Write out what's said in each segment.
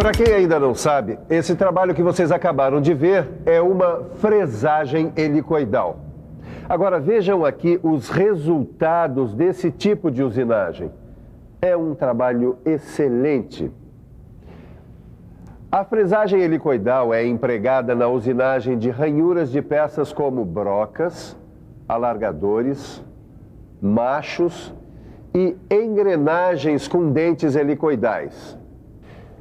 Para quem ainda não sabe, esse trabalho que vocês acabaram de ver é uma fresagem helicoidal. Agora vejam aqui os resultados desse tipo de usinagem. É um trabalho excelente. A fresagem helicoidal é empregada na usinagem de ranhuras de peças como brocas, alargadores, machos e engrenagens com dentes helicoidais.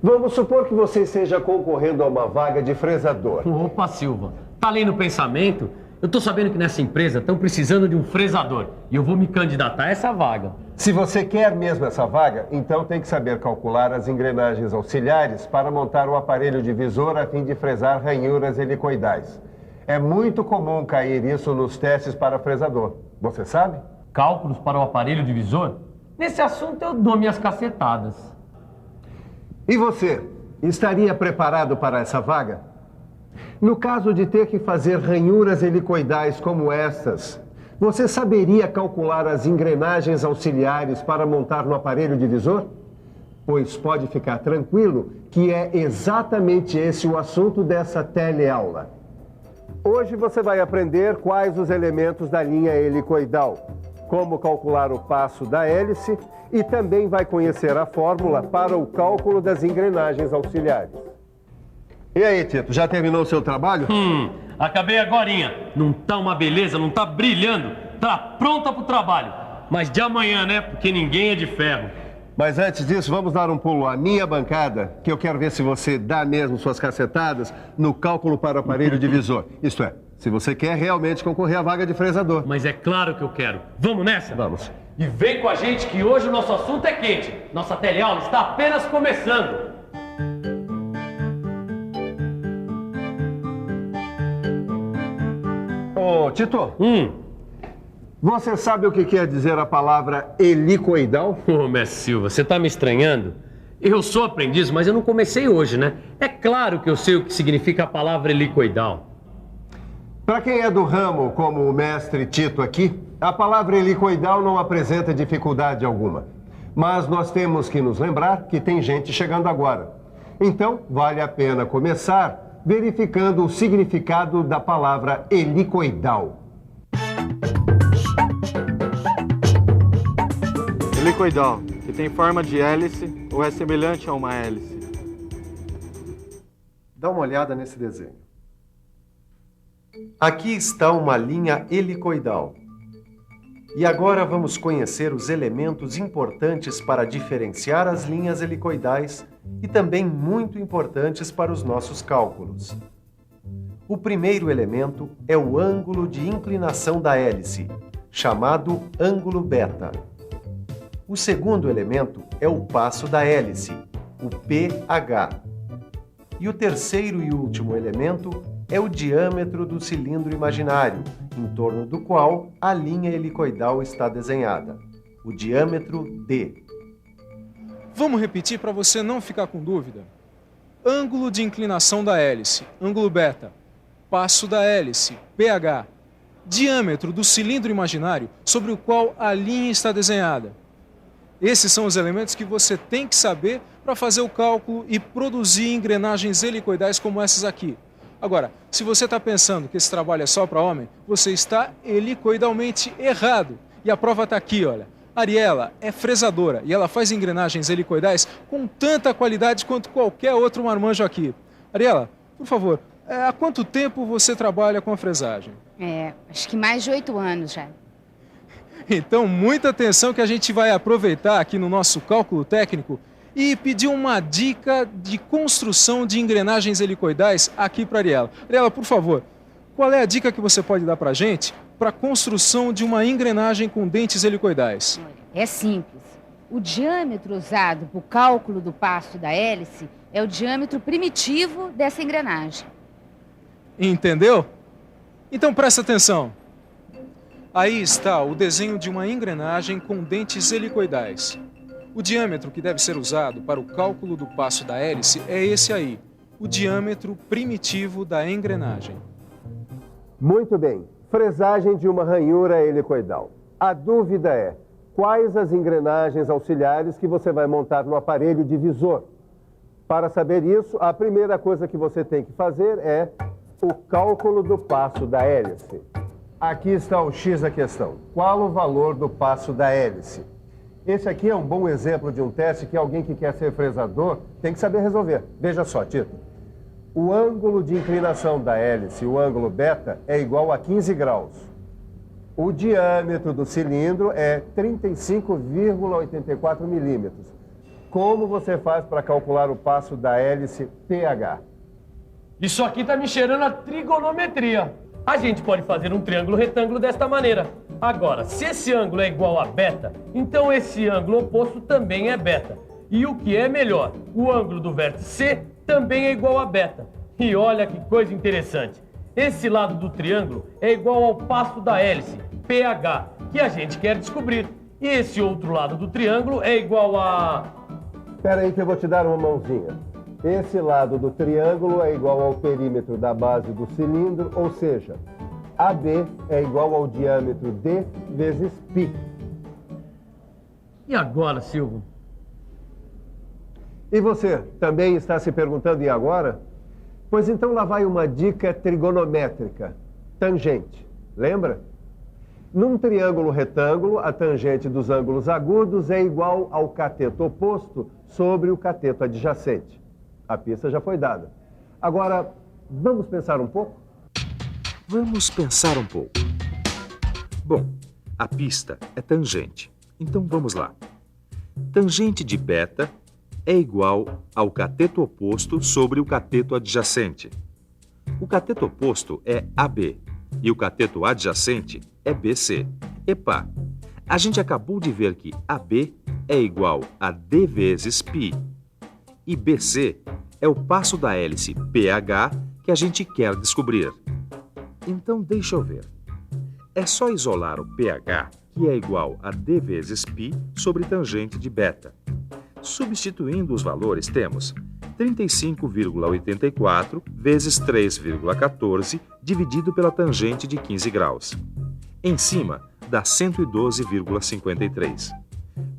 Vamos supor que você esteja concorrendo a uma vaga de fresador. Opa, Silva, tá lendo o pensamento? Eu tô sabendo que nessa empresa estão precisando de um fresador e eu vou me candidatar a essa vaga. Se você quer mesmo essa vaga, então tem que saber calcular as engrenagens auxiliares para montar o aparelho divisor a fim de fresar ranhuras helicoidais. É muito comum cair isso nos testes para fresador. Você sabe? Cálculos para o aparelho divisor? Nesse assunto eu dou minhas cacetadas. E você, estaria preparado para essa vaga? No caso de ter que fazer ranhuras helicoidais como estas, você saberia calcular as engrenagens auxiliares para montar no aparelho divisor? Pois pode ficar tranquilo que é exatamente esse o assunto dessa teleaula. Hoje você vai aprender quais os elementos da linha helicoidal, como calcular o passo da hélice e também vai conhecer a fórmula para o cálculo das engrenagens auxiliares. E aí, Tito, já terminou o seu trabalho? Acabei agorinha. Não tá uma beleza, não tá brilhando. Tá pronta pro trabalho. Mas de amanhã, né? Porque ninguém é de ferro. Mas antes disso, vamos dar um pulo à minha bancada, que eu quero ver se você dá mesmo suas cacetadas no cálculo para o aparelho divisor. Isto é, se você quer realmente concorrer à vaga de fresador. Mas é claro que eu quero. Vamos nessa? Vamos. E vem com a gente que hoje o nosso assunto é quente. Nossa teleaula está apenas começando. Ô, Tito, você sabe o que quer dizer a palavra helicoidal? Ô, mestre Silva, você tá me estranhando? Eu sou aprendiz, mas eu não comecei hoje, né? É claro que eu sei o que significa a palavra helicoidal. Para quem é do ramo, como o mestre Tito aqui, a palavra helicoidal não apresenta dificuldade alguma. Mas nós temos que nos lembrar que tem gente chegando agora. Então, vale a pena começar verificando o significado da palavra helicoidal. Helicoidal, que tem forma de hélice ou é semelhante a uma hélice. Dá uma olhada nesse desenho. Aqui está uma linha helicoidal. E agora vamos conhecer os elementos importantes para diferenciar as linhas helicoidais e também muito importantes para os nossos cálculos. O primeiro elemento é o ângulo de inclinação da hélice, chamado ângulo beta. O segundo elemento é o passo da hélice, o pH. E o terceiro e último elemento é o diâmetro do cilindro imaginário, em torno do qual a linha helicoidal está desenhada, o diâmetro D. Vamos repetir para você não ficar com dúvida. Ângulo de inclinação da hélice, ângulo beta. Passo da hélice, pH. Diâmetro do cilindro imaginário sobre o qual a linha está desenhada. Esses são os elementos que você tem que saber para fazer o cálculo e produzir engrenagens helicoidais como essas aqui. Agora, se você está pensando que esse trabalho é só para homem, você está helicoidalmente errado. E a prova está aqui, olha. Ariela é fresadora e ela faz engrenagens helicoidais com tanta qualidade quanto qualquer outro marmanjo aqui. Ariela, por favor, há quanto tempo você trabalha com a fresagem? Acho que mais de 8 anos já. Então, muita atenção que a gente vai aproveitar aqui no nosso cálculo técnico e pedir uma dica de construção de engrenagens helicoidais aqui para a Ariela. Ariela, por favor, qual é a dica que você pode dar para a gente para a construção de uma engrenagem com dentes helicoidais? É simples. O diâmetro usado para o cálculo do passo da hélice é o diâmetro primitivo dessa engrenagem. Entendeu? Então presta atenção. Aí está o desenho de uma engrenagem com dentes helicoidais. O diâmetro que deve ser usado para o cálculo do passo da hélice é esse aí, o diâmetro primitivo da engrenagem. Muito bem. Fresagem de uma ranhura helicoidal. A dúvida é, quais as engrenagens auxiliares que você vai montar no aparelho divisor? Para saber isso, a primeira coisa que você tem que fazer é o cálculo do passo da hélice. Aqui está o X da questão. Qual o valor do passo da hélice? Esse aqui é um bom exemplo de um teste que alguém que quer ser fresador tem que saber resolver. Veja só, Tito. O ângulo de inclinação da hélice, o ângulo beta, é igual a 15 graus. O diâmetro do cilindro é 35,84 milímetros. Como você faz para calcular o passo da hélice pH? Isso aqui tá me cheirando a trigonometria. A gente pode fazer um triângulo retângulo desta maneira. Agora, se esse ângulo é igual a beta, então esse ângulo oposto também é beta. E o que é melhor, o ângulo do vértice C também é igual a beta. E olha que coisa interessante. Esse lado do triângulo é igual ao passo da hélice, pH, que a gente quer descobrir. E esse outro lado do triângulo é igual a... Espera aí que eu vou te dar uma mãozinha. Esse lado do triângulo é igual ao perímetro da base do cilindro, ou seja, AB é igual ao diâmetro D vezes π. E agora, Silvio? E você, também está se perguntando e agora? Pois então lá vai uma dica trigonométrica. Tangente. Lembra? Num triângulo retângulo, a tangente dos ângulos agudos é igual ao cateto oposto sobre o cateto adjacente. A pista já foi dada. Agora, vamos pensar um pouco? Vamos pensar um pouco. Bom, a pista é tangente. Então vamos lá. Tangente de beta é igual ao cateto oposto sobre o cateto adjacente. O cateto oposto é AB e o cateto adjacente é BC. Epa, a gente acabou de ver que AB é igual a D vezes π e BC é o passo da hélice pH que a gente quer descobrir. Então deixa eu ver. É só isolar o pH, que é igual a D vezes π sobre tangente de beta. Substituindo os valores, temos 35,84 vezes 3,14 dividido pela tangente de 15 graus. Em cima, dá 112,53.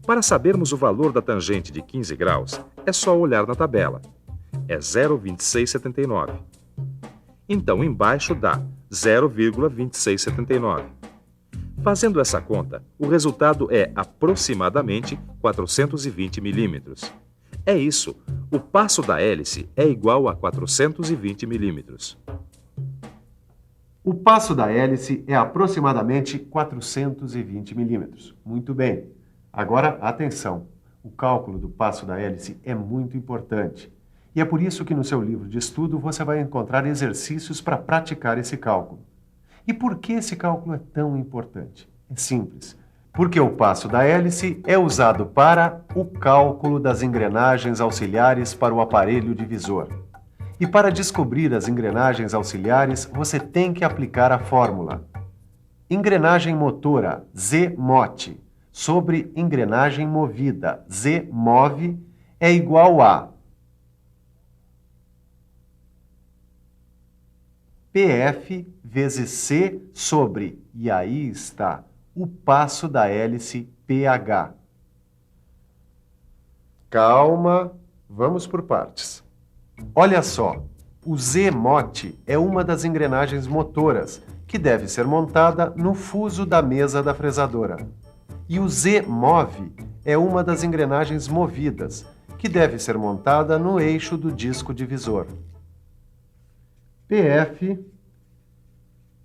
Para sabermos o valor da tangente de 15 graus, é só olhar na tabela. É 0,2679. Então, embaixo dá 0,2679. Fazendo essa conta, o resultado é aproximadamente 420 milímetros. É isso, o passo da hélice é igual a 420 milímetros. O passo da hélice é aproximadamente 420 milímetros. Muito bem. Agora, atenção. O cálculo do passo da hélice é muito importante. E é por isso que no seu livro de estudo você vai encontrar exercícios para praticar esse cálculo. E por que esse cálculo é tão importante? É simples. Porque o passo da hélice é usado para o cálculo das engrenagens auxiliares para o aparelho divisor. E para descobrir as engrenagens auxiliares, você tem que aplicar a fórmula. Engrenagem motora, Z-MOT, sobre engrenagem movida, Z-MOV, é igual a PF vezes C sobre, e aí está, o passo da hélice pH. Calma, vamos por partes. Olha só, o Z-MOT é uma das engrenagens motoras, que deve ser montada no fuso da mesa da fresadora. E o Z-MOV é uma das engrenagens movidas, que deve ser montada no eixo do disco divisor. PF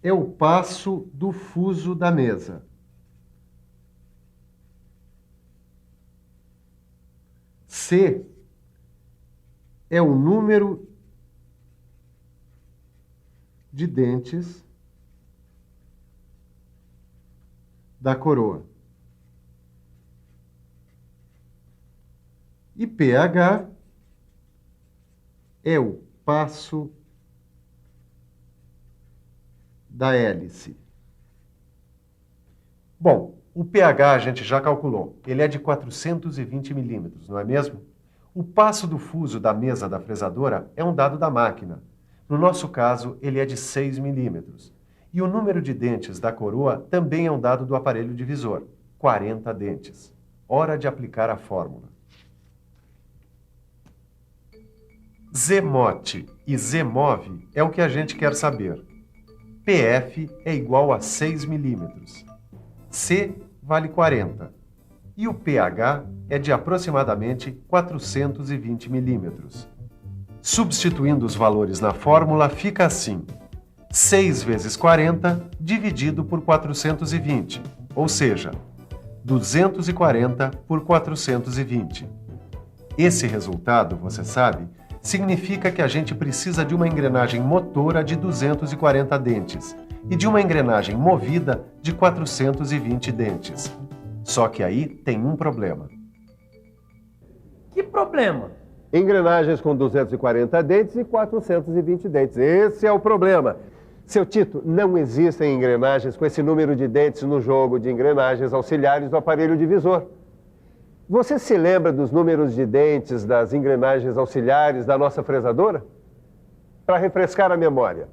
é o passo do fuso da mesa. C é o número de dentes da coroa. E pH é o passo da hélice. Bom, o pH a gente já calculou. Ele é de 420 milímetros, não é mesmo? O passo do fuso da mesa da fresadora é um dado da máquina. No nosso caso, ele é de 6 milímetros. E o número de dentes da coroa também é um dado do aparelho divisor, 40 dentes. Hora de aplicar a fórmula. Zmote e Zmov é o que a gente quer saber. PF é igual a 6 milímetros. C vale 40. E o pH é de aproximadamente 420 milímetros. Substituindo os valores na fórmula, fica assim: 6 vezes 40 dividido por 420, ou seja, 240 por 420. Esse resultado, você sabe, significa que a gente precisa de uma engrenagem motora de 240 dentes e de uma engrenagem movida de 420 dentes. Só que aí tem um problema. Que problema? Engrenagens com 240 dentes e 420 dentes. Esse é o problema. Seu Tito, não existem engrenagens com esse número de dentes no jogo de engrenagens auxiliares do aparelho divisor. Você se lembra dos números de dentes das engrenagens auxiliares da nossa fresadora? Para refrescar a memória: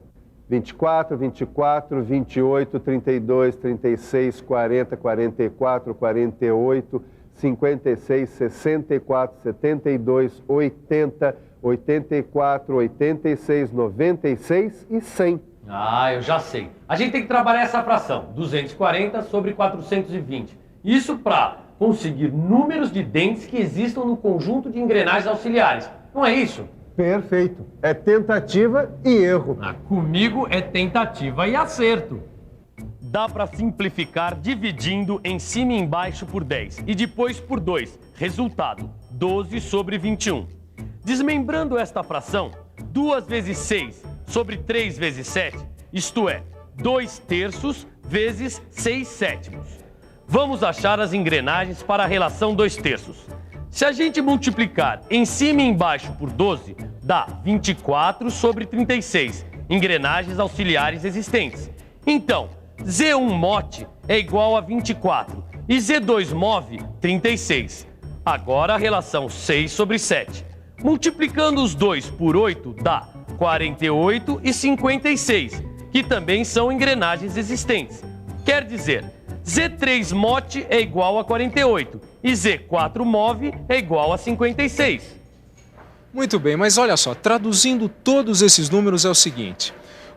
24, 24, 28, 32, 36, 40, 44, 48, 56, 64, 72, 80, 84, 86, 96 e 100. Ah, eu já sei. A gente tem que trabalhar essa fração, 240 sobre 420. Isso para conseguir números de dentes que existam no conjunto de engrenagens auxiliares. Não é isso? Perfeito. É tentativa e erro. Comigo é tentativa e acerto. Dá para simplificar dividindo em cima e embaixo por 10 e depois por 2. Resultado, 12 sobre 21. Desmembrando esta fração, 2 vezes 6 sobre 3 vezes 7, isto é, 2/3 vezes 6/7. Vamos achar as engrenagens para a relação 2/3. Se a gente multiplicar em cima e embaixo por 12, dá 24 sobre 36, engrenagens auxiliares existentes. Então, Z1 mote é igual a 24 e Z2 move 36. Agora a relação 6 sobre 7. Multiplicando os dois por 8 dá 48 e 56, que também são engrenagens existentes. Quer dizer, Z3 mote é igual a 48 e Z4 move é igual a 56. Muito bem, mas olha só, traduzindo todos esses números é o seguinte: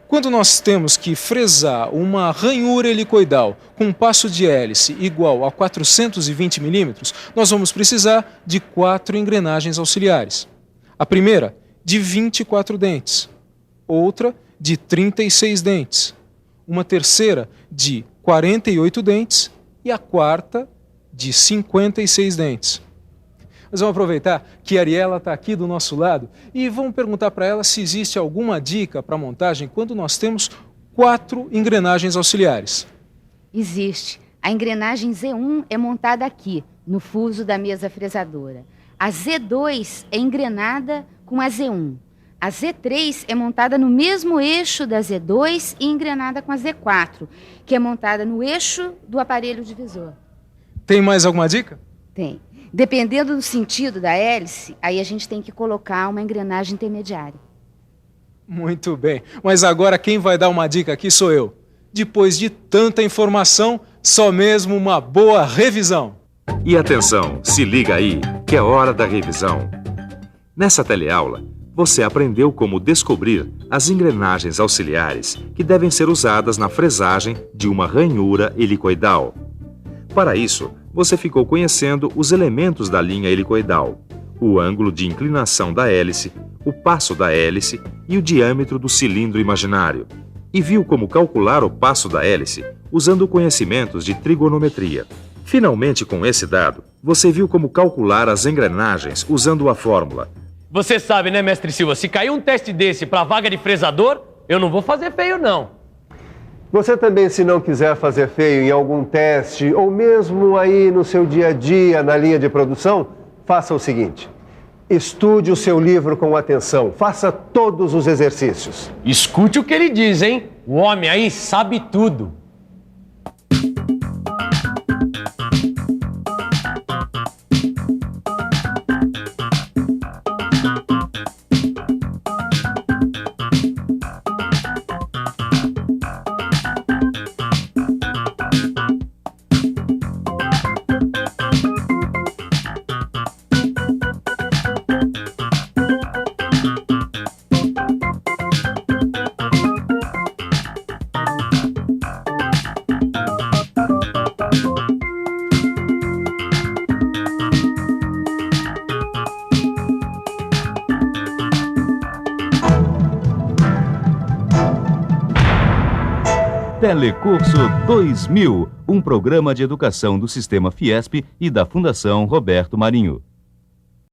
quando nós temos que fresar uma ranhura helicoidal com um passo de hélice igual a 420 milímetros, nós vamos precisar de 4 engrenagens auxiliares. A primeira, de 24 dentes. Outra, de 36 dentes. Uma terceira, de 48 dentes. E a quarta, de 56 dentes. Nós vamos aproveitar que a Ariela está aqui do nosso lado e vamos perguntar para ela se existe alguma dica para montagem quando nós temos 4 engrenagens auxiliares. Existe. A engrenagem Z1 é montada aqui, no fuso da mesa fresadora. A Z2 é engrenada com a Z1. A Z3 é montada no mesmo eixo da Z2 e engrenada com a Z4, que é montada no eixo do aparelho divisor. Tem mais alguma dica? Tem. Dependendo do sentido da hélice, aí a gente tem que colocar uma engrenagem intermediária. Muito bem, mas agora quem vai dar uma dica aqui sou eu. Depois de tanta informação, só mesmo uma boa revisão. E atenção, se liga aí, que é hora da revisão. Nessa teleaula, você aprendeu como descobrir as engrenagens auxiliares que devem ser usadas na fresagem de uma ranhura helicoidal. Para isso, você ficou conhecendo os elementos da linha helicoidal, o ângulo de inclinação da hélice, o passo da hélice e o diâmetro do cilindro imaginário. E viu como calcular o passo da hélice usando conhecimentos de trigonometria. Finalmente, com esse dado, você viu como calcular as engrenagens usando a fórmula. Você sabe, né, mestre Silva, se cair um teste desse para vaga de fresador, eu não vou fazer feio, não. Você também, se não quiser fazer feio em algum teste, ou mesmo aí no seu dia a dia, na linha de produção, faça o seguinte: estude o seu livro com atenção, faça todos os exercícios. Escute o que ele diz, hein? O homem aí sabe tudo. Telecurso 2000, um programa de educação do Sistema Fiesp e da Fundação Roberto Marinho.